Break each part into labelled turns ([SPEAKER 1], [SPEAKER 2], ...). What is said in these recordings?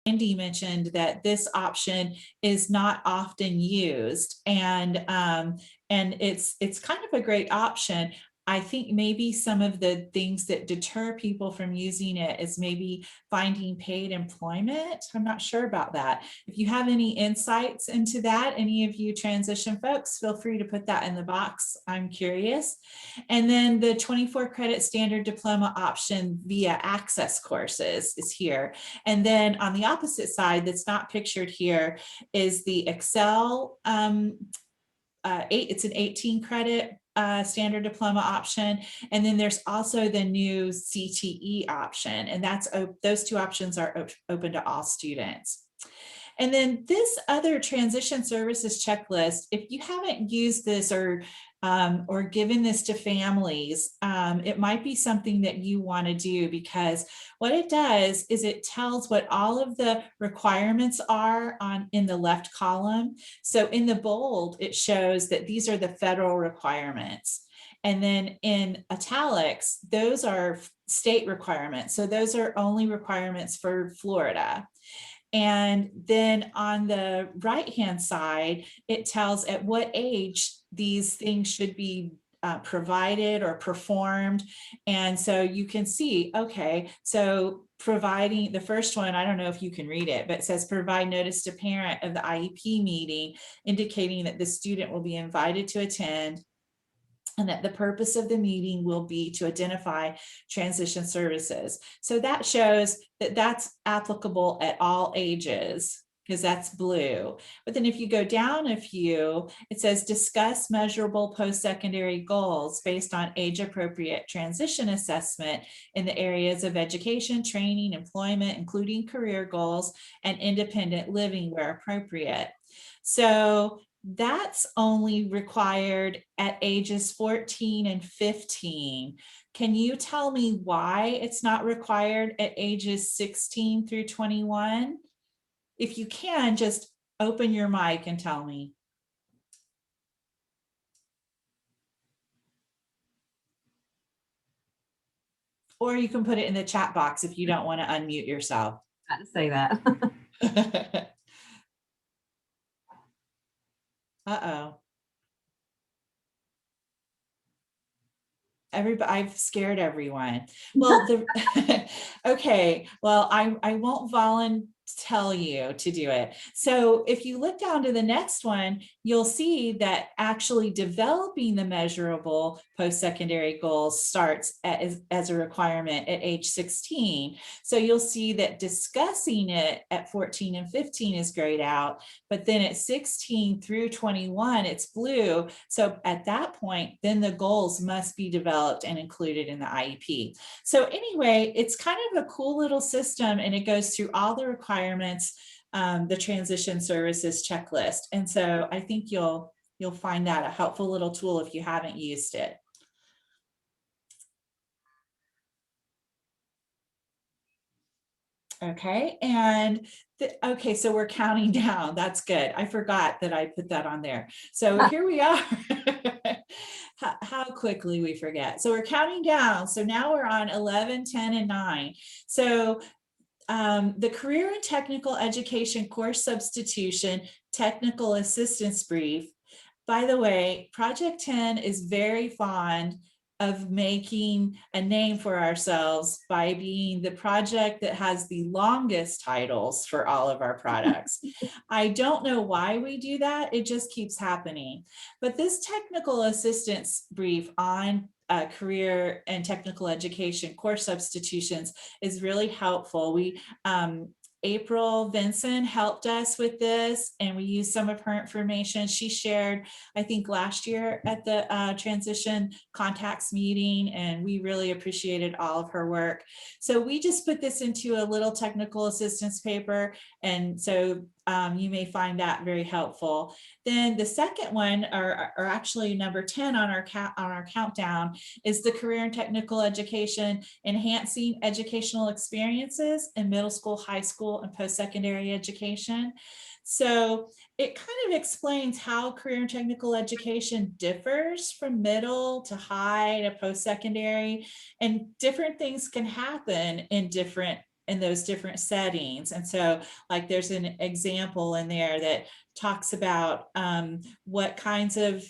[SPEAKER 1] Andy mentioned that this option is not often used, and it's kind of a great option. I think maybe some of the things that deter people from using it is maybe finding paid employment. I'm not sure about that. If you have any insights into that, any of you transition folks, feel free to put that in the box. I'm curious. And then the 24 credit standard diploma option via access courses is here. And then on the opposite side, that's not pictured here, is the Excel it's an 18 credit standard diploma option. And then there's also the new CTE option, and that's those two options are open to all students. And then this other transition services checklist, if you haven't used this or given this to families, it might be something that you want to do, because what it does is it tells what all of the requirements are in the left column. So in the bold, it shows that these are the federal requirements. And then in italics, those are state requirements. So those are only requirements for Florida. And then on the right-hand side, it tells at what age these things should be provided or performed. And so you can see, okay, so providing the first one, I don't know if you can read it, but it says provide notice to parent of the IEP meeting, indicating that the student will be invited to attend, and that the purpose of the meeting will be to identify transition services. So that shows that that's applicable at all ages, because that's blue. But then if you go down a few, it says discuss measurable post-secondary goals based on age-appropriate transition assessment in the areas of education, training, employment, including career goals, and independent living where appropriate. So that's only required at ages 14 and 15. Can you tell me why it's not required at ages 16 through 21? If you can, just open your mic and tell me. Or you can put it in the chat box if you don't want to unmute yourself.
[SPEAKER 2] I had to say that.
[SPEAKER 1] Uh-oh. I've scared everyone. Well, okay, well, I won't tell you to do it. So if you look down to the next one, you'll see that actually developing the measurable post-secondary goals starts as a requirement at age 16. So you'll see that discussing it at 14 and 15 is grayed out, but then at 16 through 21, it's blue. So at that point, then the goals must be developed and included in the IEP. So anyway, it's kind of a cool little system, and it goes through all the requirements, the transition services checklist. And so I think you'll find that a helpful little tool if you haven't used it. Okay, and okay, so we're counting down. That's good. I forgot that I put that on there. So here we are. How quickly we forget. So we're counting down. So now we're on 11, 10, and 9. So the career and technical education course substitution technical assistance brief. By the way, Project 10 is very fond of making a name for ourselves by being the project that has the longest titles for all of our products. I don't know why we do that. It just keeps happening. But this technical assistance brief on career and technical education course substitutions is really helpful. April Vinson helped us with this, and we used some of her information she shared, I think last year at the transition contacts meeting, and we really appreciated all of her work. So we just put this into a little technical assistance paper, and so you may find that very helpful. Then the second one, or actually number 10 on our countdown, is the career and technical education enhancing educational experiences in middle school, high school, and post-secondary education. So it kind of explains how career and technical education differs from middle to high to post-secondary, and different things can happen in different in those different settings. And so like there's an example in there that talks about what kinds of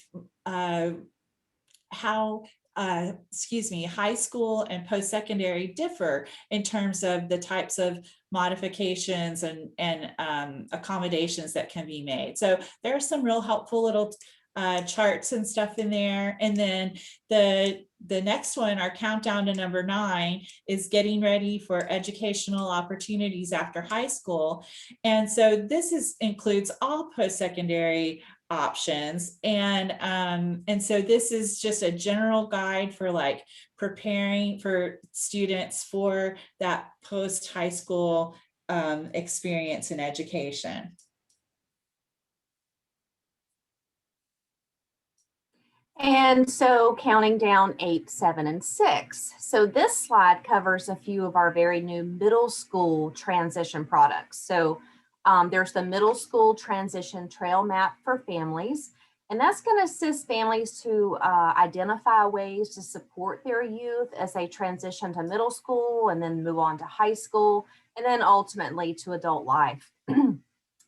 [SPEAKER 1] how high school and post-secondary differ in terms of the types of modifications and accommodations that can be made. So there are some real helpful little charts and stuff in there. And then the next one, our countdown to number 9, is getting ready for educational opportunities after high school. And so this includes all post-secondary options. And so this is just a general guide for like preparing for students for that post high school experience in education.
[SPEAKER 3] And so counting down 8, 7, and 6. So this slide covers a few of our very new middle school transition products. So there's the middle school transition trail map for families, and that's going to assist families to identify ways to support their youth as they transition to middle school and then move on to high school and then ultimately to adult life.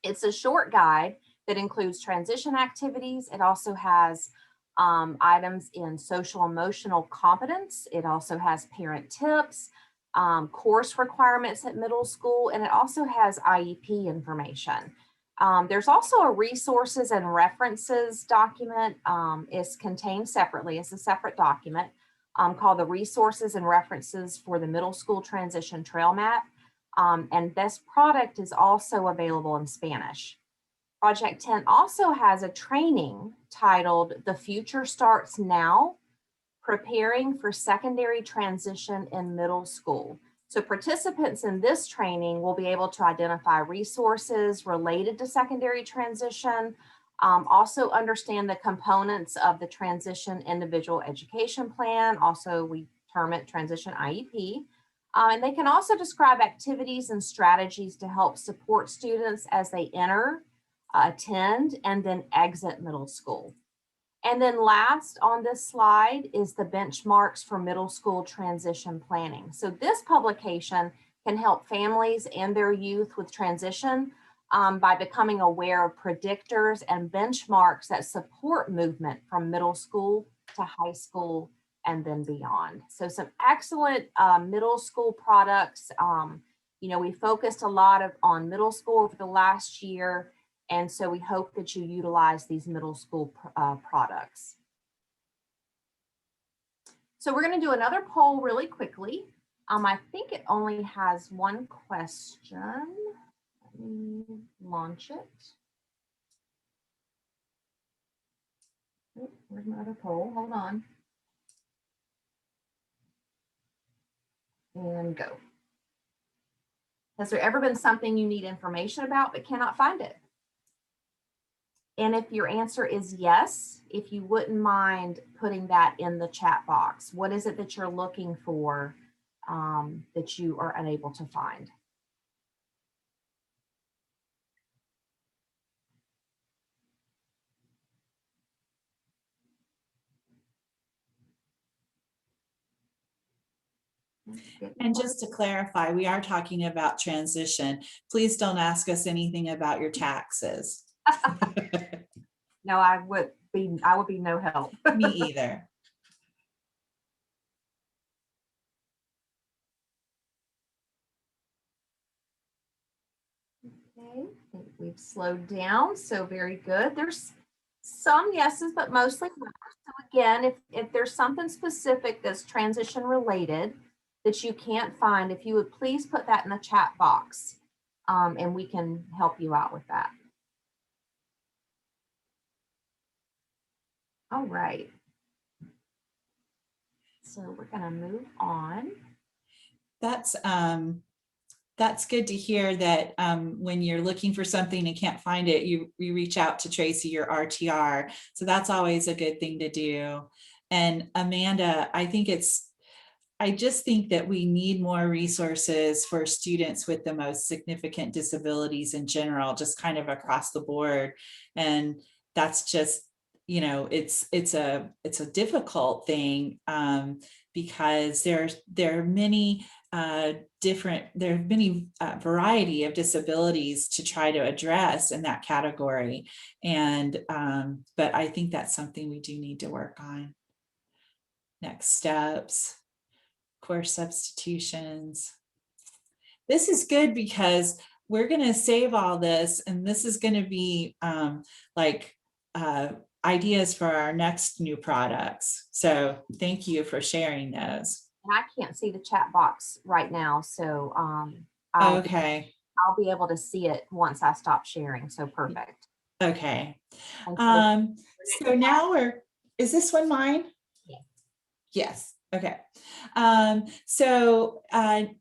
[SPEAKER 3] It's a short guide that includes transition activities. It also has items in social emotional competence. It also has parent tips, course requirements at middle school, and it also has IEP information. There's also a resources and references document. It's contained separately. It's a separate document called the Resources and References for the Middle School Transition Trail Map. And this product is also available in Spanish. Project 10 also has a training titled The Future Starts Now, Preparing for Secondary Transition in Middle School. So participants in this training will be able to identify resources related to secondary transition, also understand the components of the Transition Individual Education Plan, also we term it Transition IEP. And they can also describe activities and strategies to help support students as they enter, attend, and then exit middle school. And then last on this slide is the benchmarks for middle school transition planning. So this publication can help families and their youth with transition by becoming aware of predictors and benchmarks that support movement from middle school to high school and then beyond. So some excellent middle school products. You know, we focused a lot on middle school over the last year. And so we hope that you utilize these middle school products. So we're going to do another poll really quickly. I think it only has one question. Let me launch it. Oh, where's my other poll? Hold on. And go. Has there ever been something you need information about but cannot find it? And if your answer is yes, if you wouldn't mind putting that in the chat box, what is it that you're looking for that you are unable to find?
[SPEAKER 1] And just to clarify, we are talking about transition. Please don't ask us anything about your taxes.
[SPEAKER 3] No, I would be no help.
[SPEAKER 1] Me either.
[SPEAKER 3] Okay, I think we've slowed down, so very good. There's some yeses, but mostly no. So again, if there's something specific that's transition related that you can't find, if you would please put that in the chat box and we can help you out with that. All right. So we're going to move on.
[SPEAKER 1] That's good to hear that when you're looking for something and can't find it, you reach out to Tracy, your RTR. So that's always a good thing to do. And Amanda, I just think that we need more resources for students with the most significant disabilities in general, just kind of across the board. And that's just, you know, it's a difficult thing because there are many there are many variety of disabilities to try to address in that category. And but I think that's something we do need to work on. Next steps, course substitutions. This is good because we're going to save all this, and this is going to be like ideas for our next new products. So thank you for sharing those.
[SPEAKER 3] And I can't see the chat box right now, so
[SPEAKER 1] Okay.
[SPEAKER 3] I'll be able to see it once I stop sharing. So perfect.
[SPEAKER 1] Okay.
[SPEAKER 3] And
[SPEAKER 1] So now is this one mine?
[SPEAKER 3] Yeah.
[SPEAKER 1] Yes. Okay. So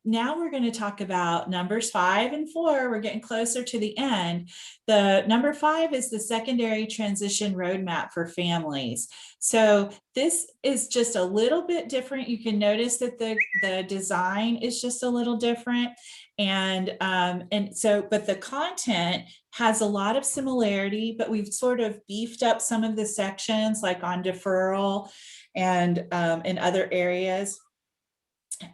[SPEAKER 1] now we're going to talk about numbers 5 and 4. We're getting closer to the end. The number 5 is the secondary transition roadmap for families. So this is just a little bit different. You can notice that the design is just a little different. And so, but the content has a lot of similarity, but we've sort of beefed up some of the sections, like on deferral and in other areas.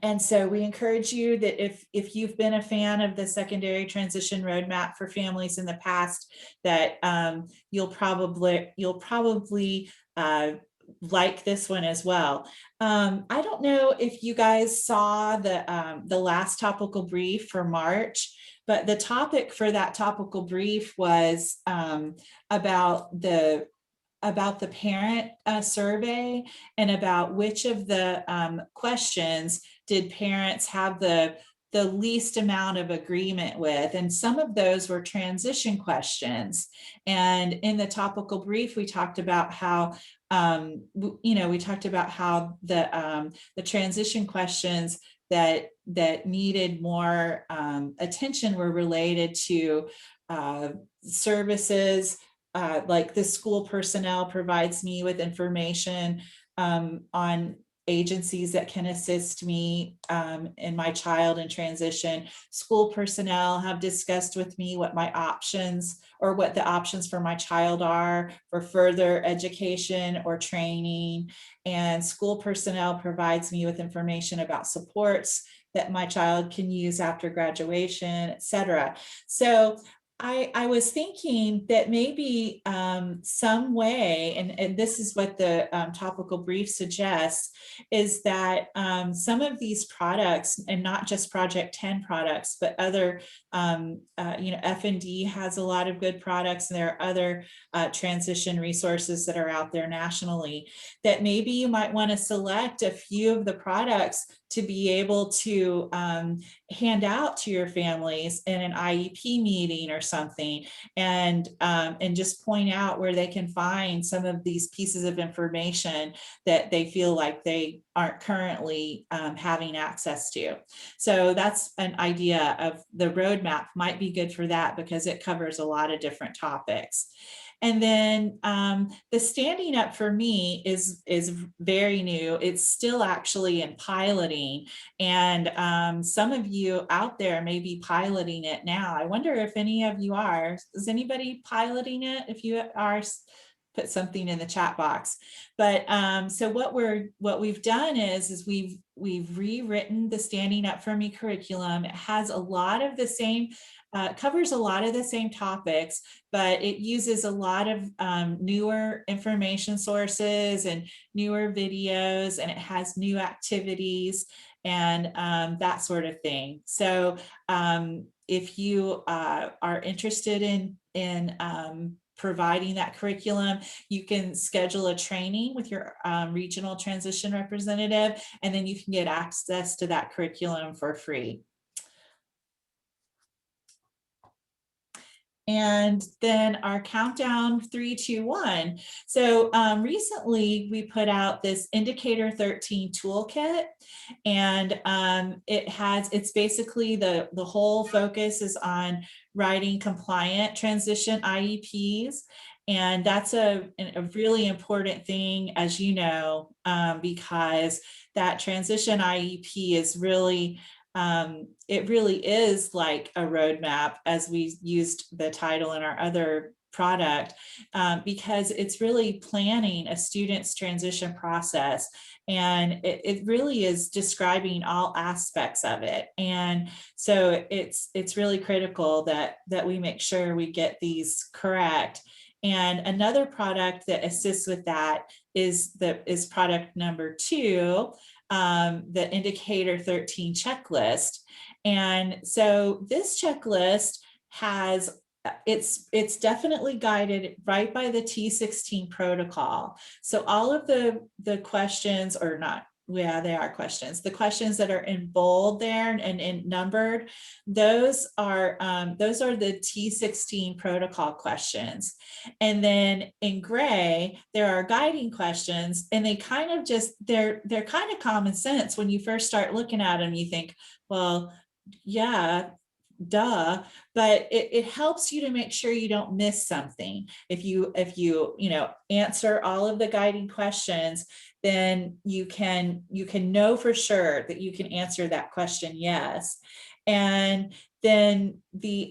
[SPEAKER 1] And so we encourage you that if you've been a fan of the secondary transition roadmap for families in the past, that you'll probably like this one as well. I don't know if you guys saw the last topical brief for March, but the topic for that topical brief was about the parent survey, and about which of the questions did parents have the least amount of agreement with. And some of those were transition questions. And in the topical brief, we talked about how we talked about how the transition questions that needed more attention were related to services, like the school personnel provides me with information on agencies that can assist me and my child in transition. School personnel have discussed with me what my options, or what the options for my child are for further education or training. And school personnel provides me with information about supports that my child can use after graduation, etc. So I was thinking that maybe some way, and this is what the topical brief suggests, is that some of these products, and not just Project 10 products, but other, F&D has a lot of good products, and there are other transition resources that are out there nationally, that maybe you might want to select a few of the products to be able to hand out to your families in an IEP meeting or something, and just point out where they can find some of these pieces of information that they feel like they aren't currently having access to. So that's an idea of the roadmap, might be good for that because it covers a lot of different topics. And then the standing up for me is very new. It's still actually in piloting, and some of you out there may be piloting it now. I wonder if any of you are. Is anybody piloting it? If you are, put something in the chat box. But so what we've done is we've rewritten the Standing Up For Me curriculum. It has a lot of the same, covers a lot of the same topics, but it uses a lot of newer information sources and newer videos, and it has new activities and that sort of thing. So if you are interested in providing that curriculum, you can schedule a training with your regional transition representative, and then you can get access to that curriculum for free. And then our countdown 3, 2, 1. So recently we put out this Indicator 13 toolkit, and it's basically the whole focus is on writing compliant transition IEPs. And that's a really important thing, as you know, because that transition IEP is really, it really is like a roadmap, as we used the title in our other product because it's really planning a student's transition process. And it really is describing all aspects of it. And so it's really critical that we make sure we get these correct. And another product that assists with that is product number 2, the Indicator 13 checklist. And so this checklist has it's definitely guided right by the T16 protocol. So all of the questions, or not, yeah, they are questions. The questions that are in bold there and numbered, those are the T16 protocol questions. And then in gray, there are guiding questions, and they kind of just they're kind of common sense. When you first start looking at them, you think, well, yeah, duh, but it helps you to make sure you don't miss something. If you answer all of the guiding questions, then you can know for sure that you can answer that question yes. And then the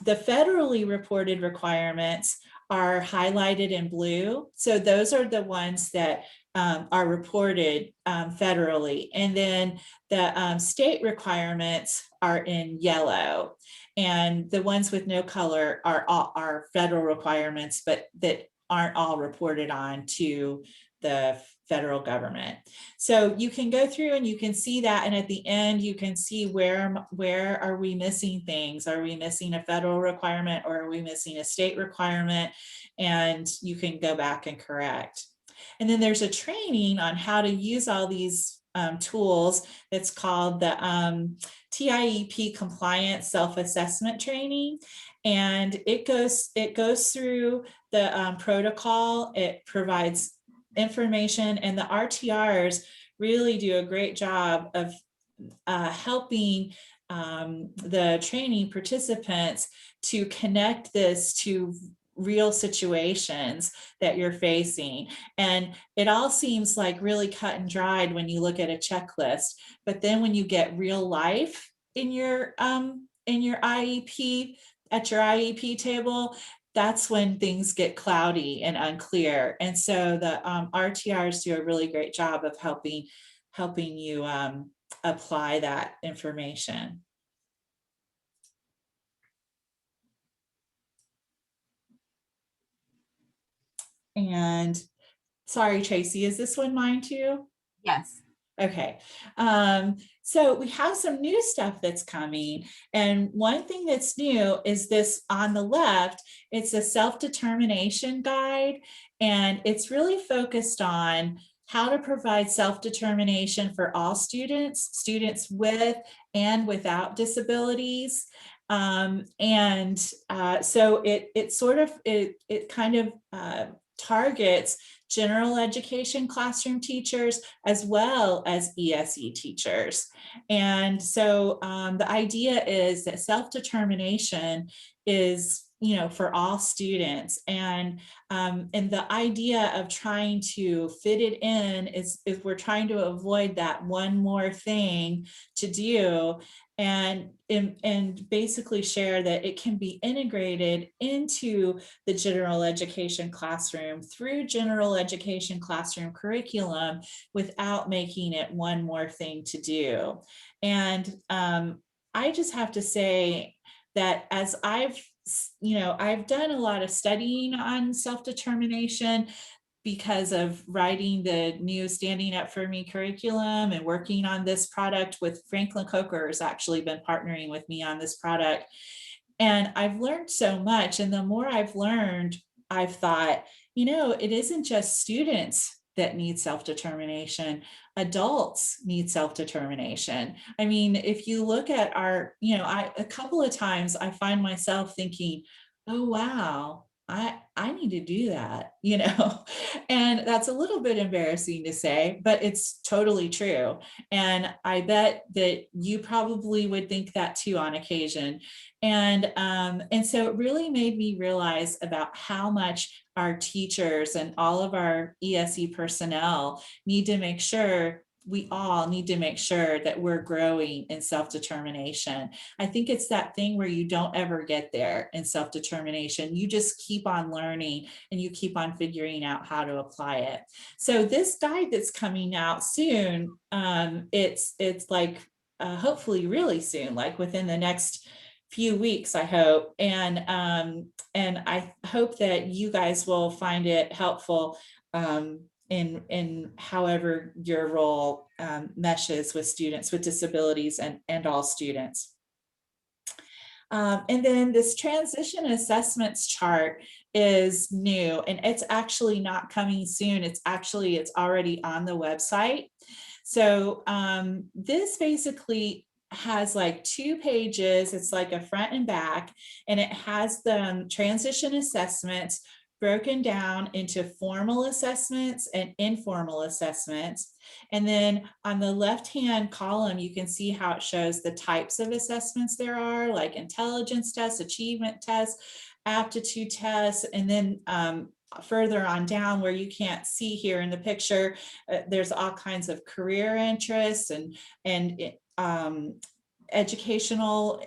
[SPEAKER 1] federally reported requirements are highlighted in blue. So those are the ones that are reported federally. And then the state requirements are in yellow. And the ones with no color are federal requirements, but that aren't all reported on to the federal government. So you can go through and you can see that. And at the end, you can see where are we missing things? Are we missing a federal requirement, or are we missing a state requirement? And you can go back and correct. And then there's a training on how to use all these tools that's called the TIEP compliance self-assessment training. And it goes through the protocol. It provides information, and the RTRs really do a great job of helping the training participants to connect this to real situations that you're facing. And it all seems like really cut and dried when you look at a checklist, but then when you get real life in your IEP, at your IEP table, that's when things get cloudy and unclear. And so the RTRs do a really great job of helping you apply that information. And sorry, Tracy, is this one mine too?
[SPEAKER 3] Yes.
[SPEAKER 1] Okay. So we have some new stuff that's coming. And one thing that's new is this on the left. It's a self-determination guide. And it's really focused on how to provide self-determination for all students with and without disabilities. So it kind of targets general education classroom teachers as well as ESE teachers. And so the idea is that self-determination is, for all students. And the idea of trying to fit it in is we're trying to avoid that one more thing to do, and basically share that it can be integrated into the general education classroom through general education classroom curriculum without making it one more thing to do. And I just have to say that as I've done a lot of studying on self-determination because of writing the new Standing Up For Me curriculum and working on this product with Franklin Coker has actually been partnering with me on this product. And I've learned so much. And the more I've learned, I've thought, it isn't just students that need self-determination. Adults need self-determination. I mean, if you look at our, a couple of times I find myself thinking, oh, wow, I need to do that, and that's a little bit embarrassing to say, but it's totally true. And I bet that you probably would think that too on occasion. And so it really made me realize about how much our teachers and all of our ESE personnel need to make sure we all need to make sure that we're growing in self-determination. I think it's that thing where you don't ever get there in self-determination. You just keep on learning and you keep on figuring out how to apply it. So this guide that's coming out soon, it's like hopefully really soon, like within the next few weeks, I hope. And I hope that you guys will find it helpful in however your role meshes with students with disabilities and all students. And then this transition assessments chart is new, and it's actually not coming soon. It's already on the website. So this basically has like 2 pages. It's like a front and back, and it has the transition assessments broken down into formal assessments and informal assessments. And then on the left-hand column, you can see how it shows the types of assessments there are, like intelligence tests, achievement tests, aptitude tests, and then further on down where you can't see here in the picture, there's all kinds of career interests and educational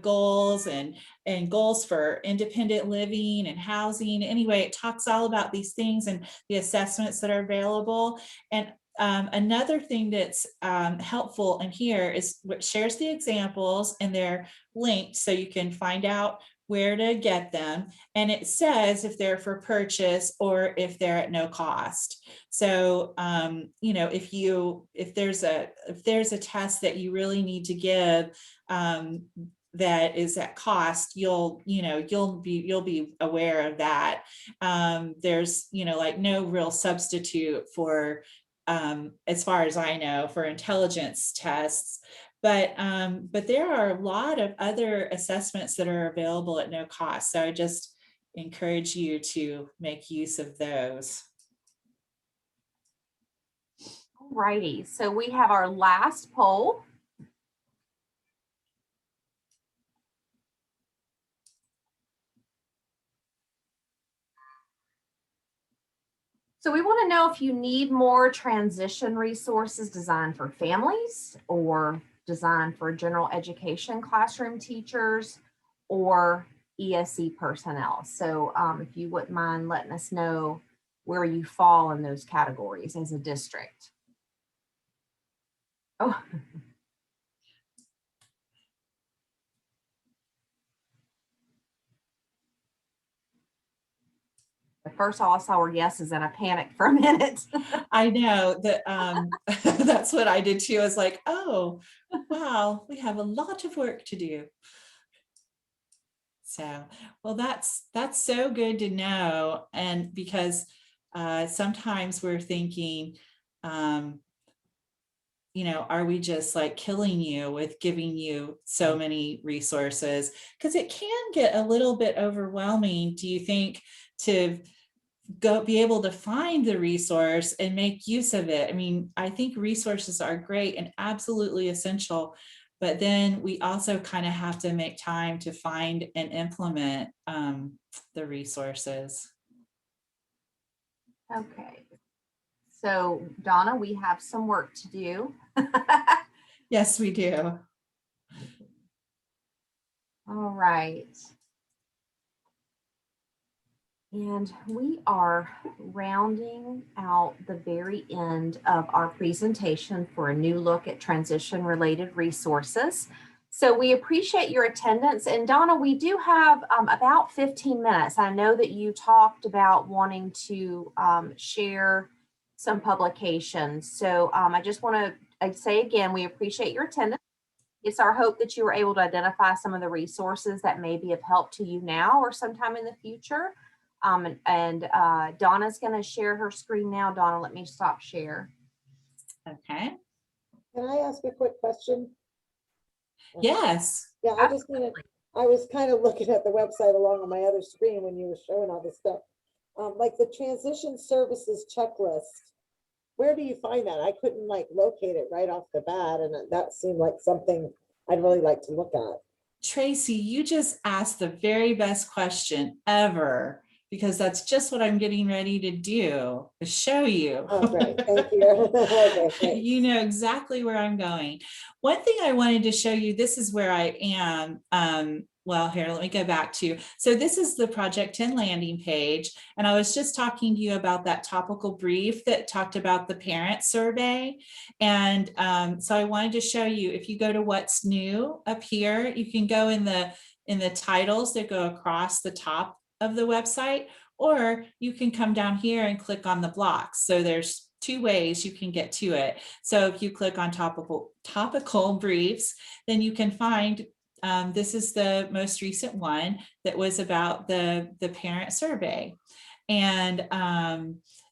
[SPEAKER 1] goals and goals for independent living and housing. Anyway, it talks all about these things and the assessments that are available. And another thing that's helpful in here is what shares the examples, and they're linked so you can find out where to get them. And it says if they're for purchase or if they're at no cost. So, you know, if there's a test that you really need to give that is at cost, you'll be aware of that. There's, like no real substitute for, as far as I know, for intelligence tests. But there are a lot of other assessments that are available at no cost. So I just encourage you to make use of those.
[SPEAKER 3] All righty, so we have our last poll. So we want to know if you need more transition resources designed for families or designed for general education classroom teachers or ESE personnel. So if you wouldn't mind letting us know where you fall in those categories as a district. Oh. At first all I saw were yeses and I panicked for a minute.
[SPEAKER 1] I know that that's what I did too. I was like, oh, wow, we have a lot of work to do. So, well, that's so good to know. And because sometimes we're thinking, are we just like killing you with giving you so many resources? Because it can get a little bit overwhelming, do you think, to be able to find the resource and make use of it? I mean, I think resources are great and absolutely essential, but then we also kind of have to make time to find and implement the resources.
[SPEAKER 3] Okay. So Donna, we have some work to do.
[SPEAKER 1] Yes, we do.
[SPEAKER 3] All right. And we are rounding out the very end of our presentation for a new look at transition-related resources. So we appreciate your attendance. And Donna, we do have about 15 minutes. I know that you talked about wanting to share some publications. So I just want to say again, we appreciate your attendance. It's our hope that you were able to identify some of the resources that may be of help to you now or sometime in the future. Donna's going to share her screen now. Donna, let me stop share.
[SPEAKER 1] Okay.
[SPEAKER 4] Can I ask a quick question?
[SPEAKER 1] Yes.
[SPEAKER 4] Yeah, I was kind of looking at the website along on my other screen when you were showing all this stuff. Like the transition services checklist, where do you find that? I couldn't like locate it right off the bat, and that seemed like something I'd really like to look at.
[SPEAKER 1] Tracy, you just asked the very best question ever. because that's just what I'm getting ready to do, to show you.
[SPEAKER 4] Oh, great. Thank you. Okay, great.
[SPEAKER 1] You know exactly where I'm going. One thing I wanted to show you, this is where I am. Well, here, let me go back to, so this is the Project 10 landing page. And I was just talking to you about that topical brief that talked about the parent survey. And so I wanted to show you, if you go to what's new up here, you can go in the titles that go across the top of the website, or you can come down here and click on the blocks. So there's 2 ways you can get to it. So if you click on topical briefs, then you can find, this is the most recent one that was about the parent survey. And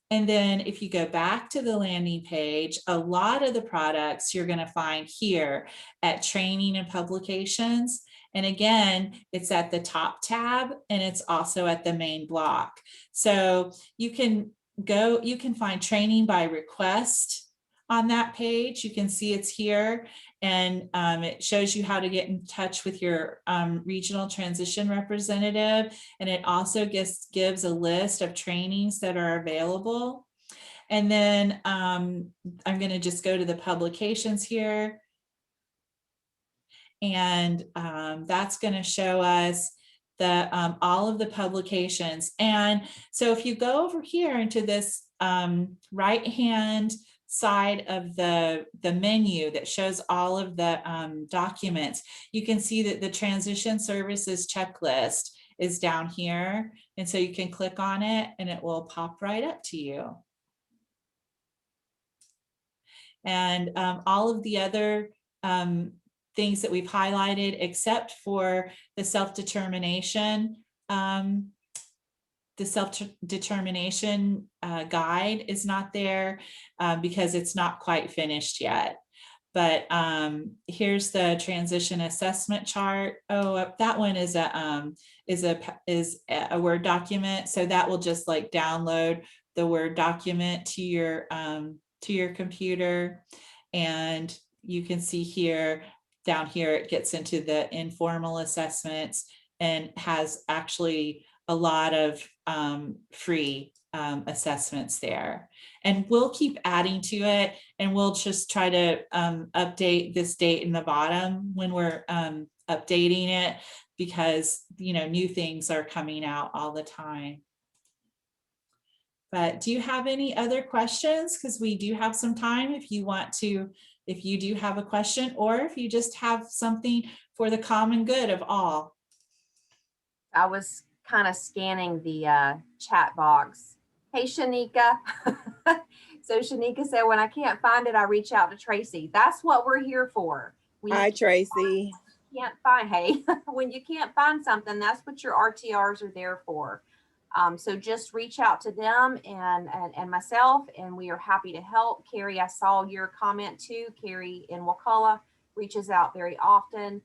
[SPEAKER 1] then if you go back to the landing page, a lot of the products you're going to find here at training and publications. And again, it's at the top tab, and it's also at the main block. So you can find training by request on that page. You can see it's here, and it shows you how to get in touch with your regional transition representative. And it also gives a list of trainings that are available. And then I'm going to just go to the publications here. And that's going to show us the all of the publications. And so if you go over here into this right hand side of the menu that shows all of the documents, you can see that the transition services checklist is down here. And so you can click on it and it will pop right up to you. And all of the other things that we've highlighted, except for the self-determination, guide is not there because it's not quite finished yet. But here's the transition assessment chart. Oh, that one is a Word document. So that will just like download the Word document to your computer. And you can see here, down here, it gets into the informal assessments and has actually a lot of free assessments there. And we'll keep adding to it, and we'll just try to update this date in the bottom when we're updating it, because new things are coming out all the time. But do you have any other questions? Because we do have some time if you want to, if you do have a question, or if you just have something for the common good of all.
[SPEAKER 3] I was kind of scanning the chat box. Hey, Shanika. So Shanika said, when I can't find it, I reach out to Tracy. That's what we're here for.
[SPEAKER 5] Hi, Tracy.
[SPEAKER 3] Hey, when you can't find something, that's what your RTRs are there for. So just reach out to them and myself, and we are happy to help. Carrie, I saw your comment too. Carrie in Wakulla reaches out very often.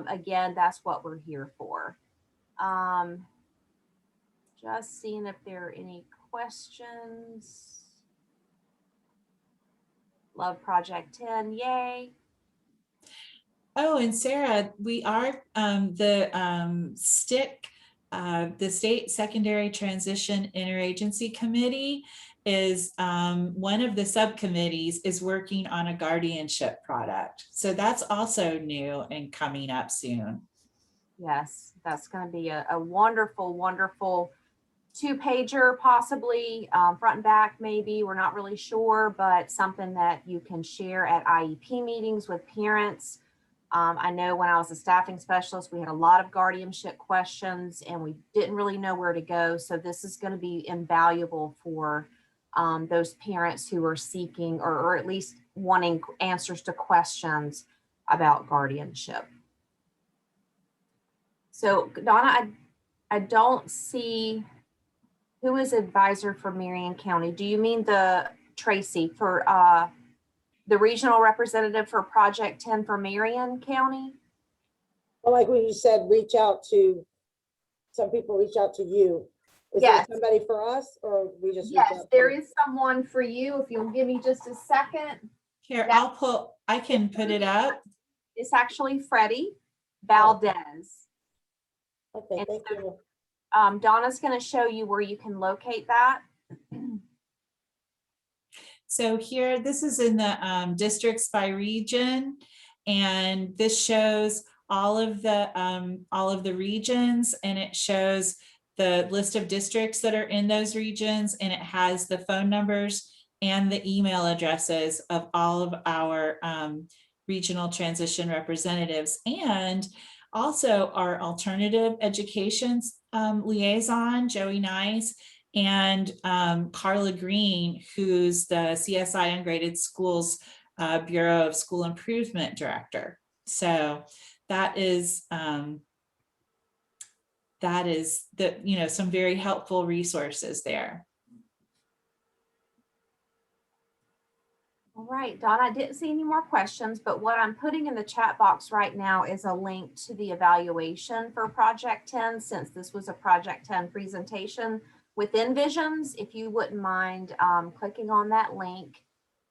[SPEAKER 3] Again, that's what we're here for. Just seeing if there are any questions. Love Project 10, yay.
[SPEAKER 1] Oh, and Sarah, we are the State Secondary Transition Interagency Committee is one of the subcommittees is working on a guardianship product. So that's also new and coming up soon.
[SPEAKER 3] Yes, that's going to be a wonderful, wonderful 2-pager, possibly front and back, maybe. We're not really sure, but something that you can share at IEP meetings with parents. I know when I was a staffing specialist, we had a lot of guardianship questions and we didn't really know where to go. So this is going to be invaluable for those parents who are seeking or at least wanting answers to questions about guardianship. So Donna, I don't see who is advisor for Marion County. Do you mean the Tracy for the regional representative for Project 10 for Marion County?
[SPEAKER 4] Well, like when you said, reach out to, some people reach out to you. Is
[SPEAKER 3] Yes.
[SPEAKER 4] there somebody for us, or we just?
[SPEAKER 3] Yes, there is someone for you. If you'll give me just a second.
[SPEAKER 1] Here, I can put it up.
[SPEAKER 3] It's actually Freddie Valdez.
[SPEAKER 4] Okay,
[SPEAKER 3] And
[SPEAKER 4] thank
[SPEAKER 3] so,
[SPEAKER 4] you.
[SPEAKER 3] Donna's going to show you where you can locate that.
[SPEAKER 1] So here, this is in the districts by region, and this shows all of the regions, and it shows the list of districts that are in those regions, and it has the phone numbers and the email addresses of all of our regional transition representatives, and also our alternative education liaison, Joey Nice, and Carla Green, who's the CSI Ungraded Schools Bureau of School Improvement Director. So that is some very helpful resources there.
[SPEAKER 3] All right, Donna, I didn't see any more questions, but what I'm putting in the chat box right now is a link to the evaluation for Project 10, since this was a Project 10 presentation within Visions. If you wouldn't mind clicking on that link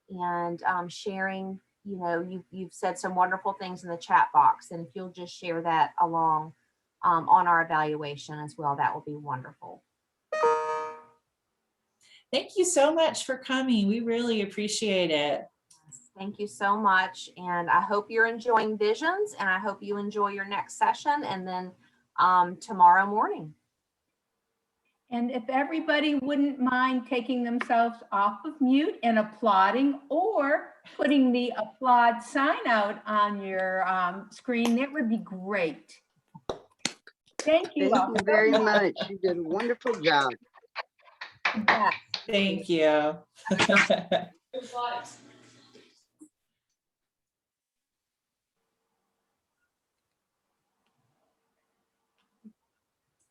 [SPEAKER 3] and sharing, you've said some wonderful things in the chat box, and if you'll just share that along on our evaluation as well, that will be wonderful.
[SPEAKER 1] Thank you so much for coming. We really appreciate it.
[SPEAKER 3] Thank you so much. And I hope you're enjoying Visions, and I hope you enjoy your next session and then tomorrow morning.
[SPEAKER 5] And if everybody wouldn't mind taking themselves off of mute and applauding, or putting the applaud sign out on your screen, that would be great. Thank you all.
[SPEAKER 6] Thank you very much. You did a wonderful job.
[SPEAKER 5] Yeah.
[SPEAKER 1] Thank you.